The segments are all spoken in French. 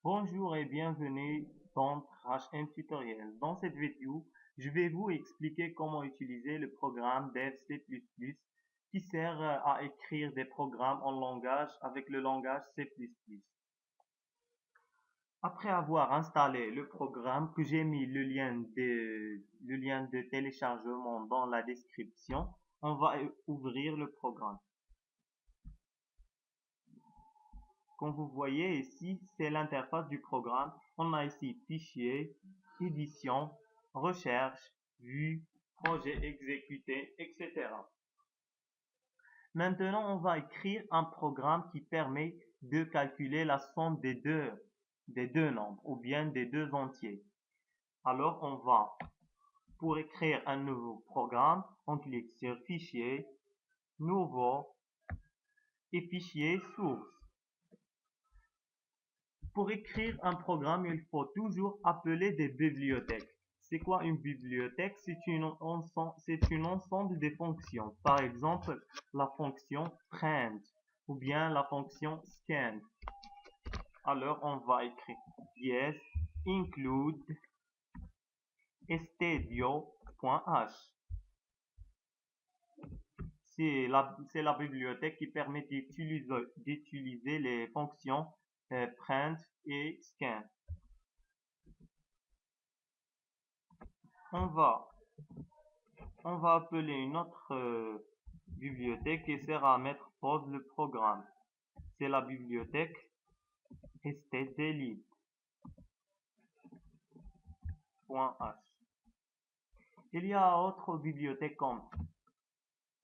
Bonjour et bienvenue dans HM Tutoriel. Dans cette vidéo, je vais vous expliquer comment utiliser le programme Dev C++ qui sert à écrire des programmes en langage avec le langage C++. Après avoir installé le programme, que j'ai mis le lien de téléchargement dans la description, on va ouvrir le programme. Comme vous voyez ici, c'est l'interface du programme. On a ici fichier, édition, recherche, vue, projet exécuté, etc. Maintenant, on va écrire un programme qui permet de calculer la somme des deux nombres ou bien des deux entiers. Alors, pour écrire un nouveau programme, on clique sur fichier, nouveau et fichier source. Pour écrire un programme, il faut toujours appeler des bibliothèques. C'est quoi une bibliothèque? C'est un ensemble de fonctions. Par exemple, la fonction print ou bien la fonction scan. Alors, on va écrire yes include stdio.h. C'est la bibliothèque qui permet d'utiliser les fonctions print et scan. On va appeler une autre bibliothèque qui sert à mettre pause le programme. C'est la bibliothèque stdelete.h. Il y a autre bibliothèque comme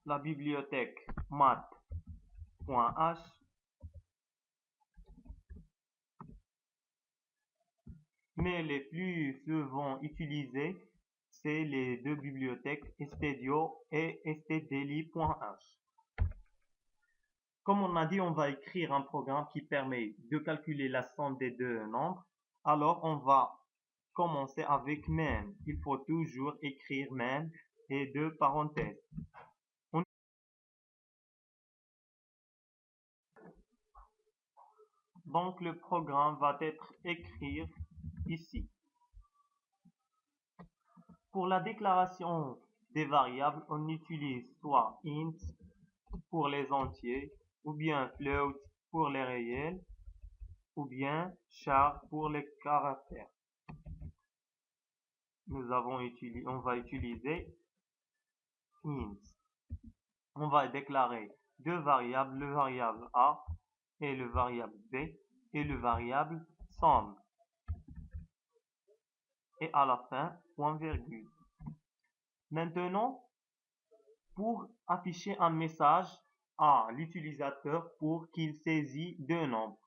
la bibliothèque math.h, mais les plus souvent utilisées, c'est les deux bibliothèques stdio et stdelete.h. Comme on a dit, on va écrire un programme qui permet de calculer la somme des deux nombres. Alors, on va commencer avec main. Il faut toujours écrire main et deux parenthèses. Donc, le programme va être écrit ici. Pour la déclaration des variables, on utilise soit int pour les entiers, ou bien float pour les réels, ou bien char pour les caractères. On va utiliser int. On va déclarer deux variables, le variable a et le variable b et le variable somme. Et à la fin, point virgule. Maintenant, pour afficher un message à l'utilisateur pour qu'il saisit deux nombres,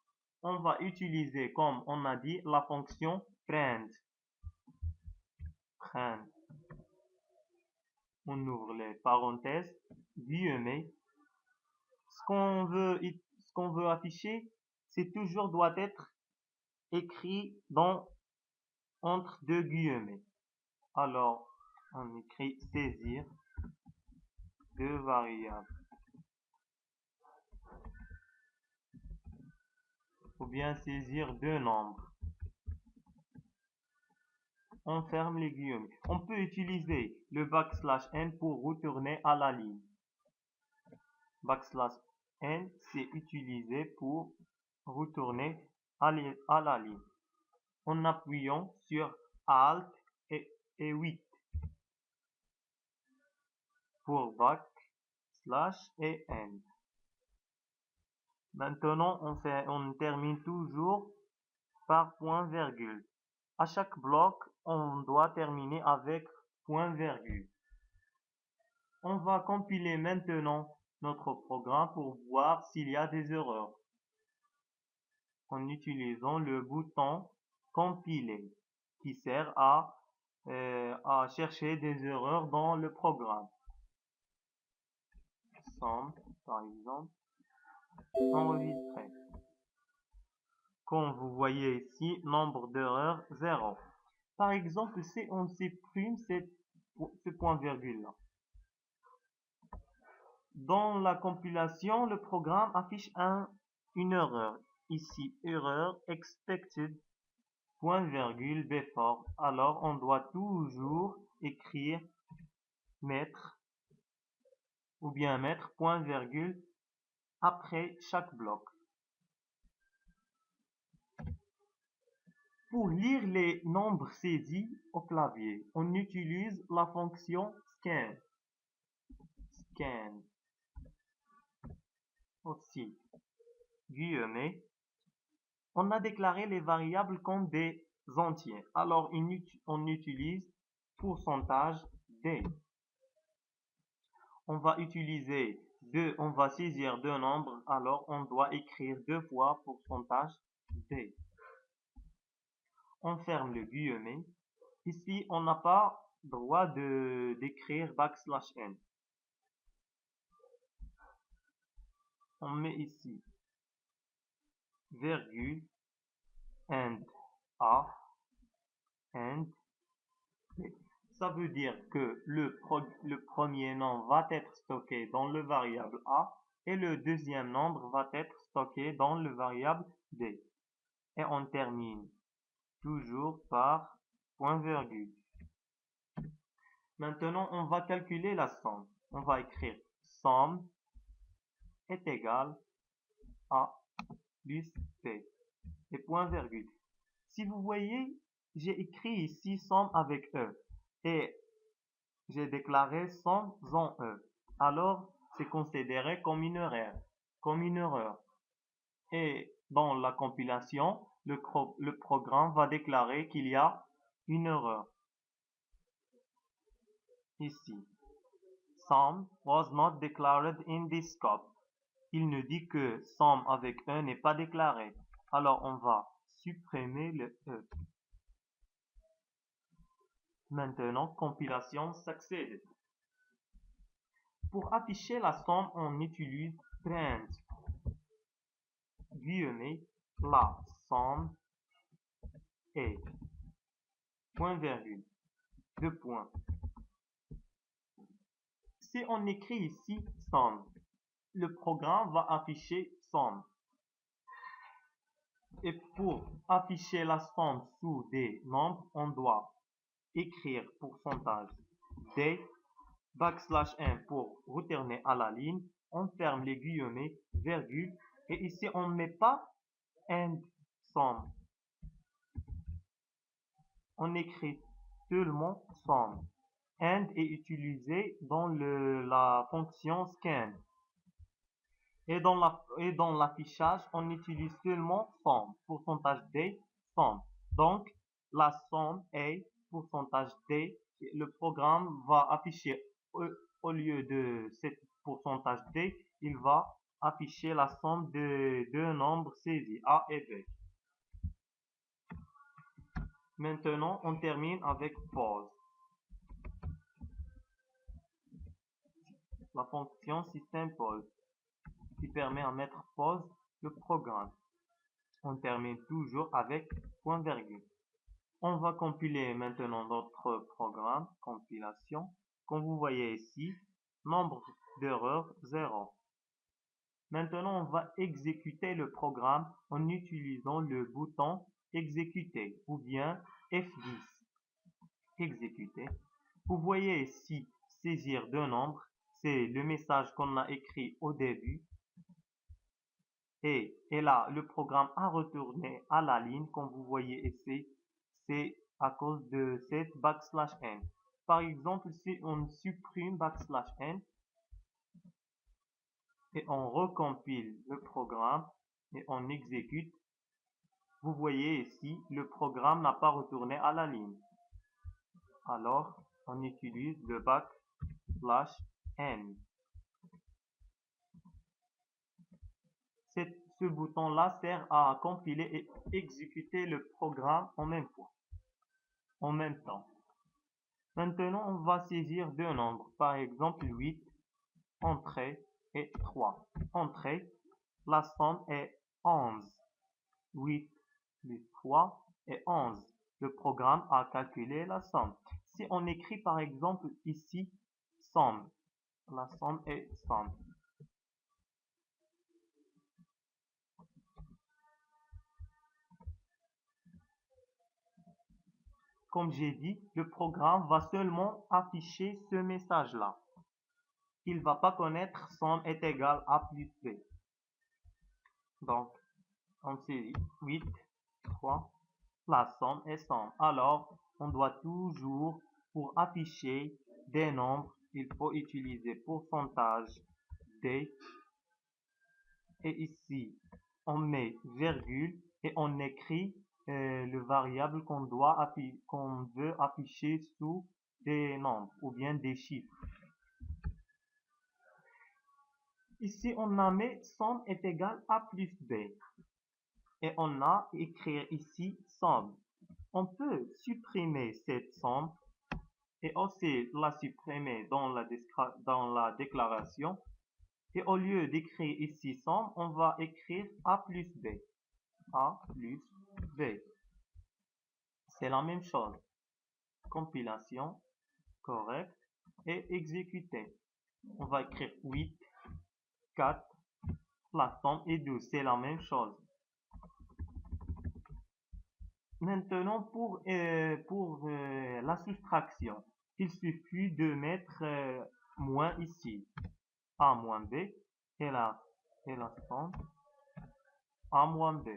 on va utiliser, comme on a dit, la fonction print. On ouvre les parenthèses, guillemets. Ce qu'on veut afficher, c'est toujours doit être écrit entre deux guillemets. Alors, on écrit saisir deux variables. Ou bien saisir deux nombres. On ferme les guillemets. On peut utiliser le _n pour retourner à la ligne. _n, c'est utilisé pour retourner à la ligne. En appuyant sur Alt et 8 pour et N. Maintenant, on termine toujours par point virgule. À chaque bloc, on doit terminer avec point virgule. On va compiler maintenant notre programme pour voir s'il y a des erreurs en utilisant le bouton compiler qui sert à chercher des erreurs dans le programme. Somme, par exemple, enregistré. Comme vous voyez ici, nombre d'erreurs 0. Par exemple, si on supprime ce point virgule là. Dans la compilation, le programme affiche une erreur. ici erreur expected point virgule before. Alors on doit toujours écrire mettre ou bien mettre point virgule après chaque bloc. Pour lire les nombres saisis au clavier, on utilise la fonction scan. Scan. Aussi, guillemets. On a déclaré les variables comme des entiers. Alors, on utilise pourcentage D. On va utiliser on va saisir deux nombres. Alors, on doit écrire deux fois pourcentage D. On ferme le guillemet. Ici, on n'a pas droit d'écrire backslash n. On met ici virgule and a and b. Ça veut dire que le premier nombre va être stocké dans le variable a et le deuxième nombre va être stocké dans le variable b. Et on termine toujours par point virgule. Maintenant, on va calculer la somme. On va écrire somme est égal à plus b et point virgule. Si vous voyez, j'ai écrit ici somme avec e et j'ai déclaré somme en e. Alors, c'est considéré comme une erreur. Et dans la compilation, le programme va déclarer qu'il y a une erreur. Ici, sum was not declared in this scope. Il nous dit que somme avec e n'est pas déclaré. Alors, on va supprimer le e. Maintenant, compilation succeeded. Pour afficher la somme, on utilise print, guillemets, la somme est, point virgule, deux points. Si on écrit ici somme, le programme va afficher somme. Et pour afficher la somme sous des nombres, on doit écrire pourcentage d backslash 1 pour retourner à la ligne. On ferme les guillemets, virgule, et ici on ne met pas and somme. On écrit seulement somme. And est utilisé dans la fonction scan. Et dans l'affichage, on utilise seulement somme, pourcentage d, somme. Donc, la somme est pourcentage d. Le programme va afficher, au lieu de cette pourcentage d, il va afficher la somme de deux nombres saisis, a et b. Maintenant, on termine avec pause. La fonction système pause qui permet à mettre pause le programme. On termine toujours avec point virgule. On va compiler maintenant notre programme, compilation. Comme vous voyez ici, nombre d'erreurs 0. Maintenant, on va exécuter le programme en utilisant le bouton exécuter ou bien F10. Exécuter. Vous voyez ici saisir deux nombres. C'est le message qu'on a écrit au début. Et là, le programme a retourné à la ligne, comme vous voyez ici, c'est à cause de cette backslash n. Par exemple, si on supprime backslash n et on recompile le programme et on exécute, vous voyez ici, le programme n'a pas retourné à la ligne. Alors, on utilise le backslash n. Ce bouton-là sert à compiler et exécuter le programme en même temps. Maintenant, on va saisir deux nombres, par exemple 8, entrée et 3. Entrée, la somme est 11. 8 plus 3 est 11. Le programme a calculé la somme. Si on écrit par exemple ici somme, la somme est somme. comme j'ai dit, le programme va seulement afficher ce message-là. Il ne va pas connaître somme est égal à plus b. Donc, on s'est dit 8, 3, la somme est somme. Alors, on doit toujours, pour afficher des nombres, il faut utiliser pourcentage d. Et ici, on met virgule et on écrit le variable qu'on veut afficher sous des nombres ou bien des chiffres. Ici, on a mis somme est égal à plus b. Et on a écrit ici somme. On peut supprimer cette somme et aussi la supprimer dans la déclaration. Et au lieu d'écrire ici somme, on va écrire A plus B. A plus B. C'est la même chose. Compilation, correct, et exécuter. On va écrire 8, 4, la somme est 12. C'est la même chose. Maintenant, pour la soustraction, il suffit de mettre moins ici. A moins B et la somme A moins B.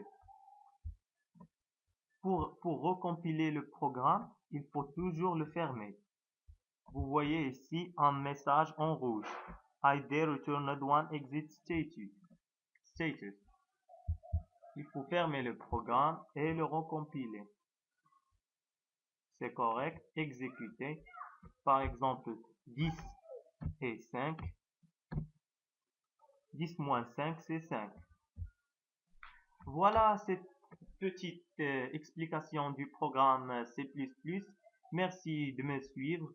Pour recompiler le programme, il faut toujours le fermer. Vous voyez ici un message en rouge. ID returned one exit status. Il faut fermer le programme et le recompiler. C'est correct. Exécuter. Par exemple, 10 et 5. 10 moins 5, c'est 5. Voilà cette petite explication du programme C++. Merci de me suivre.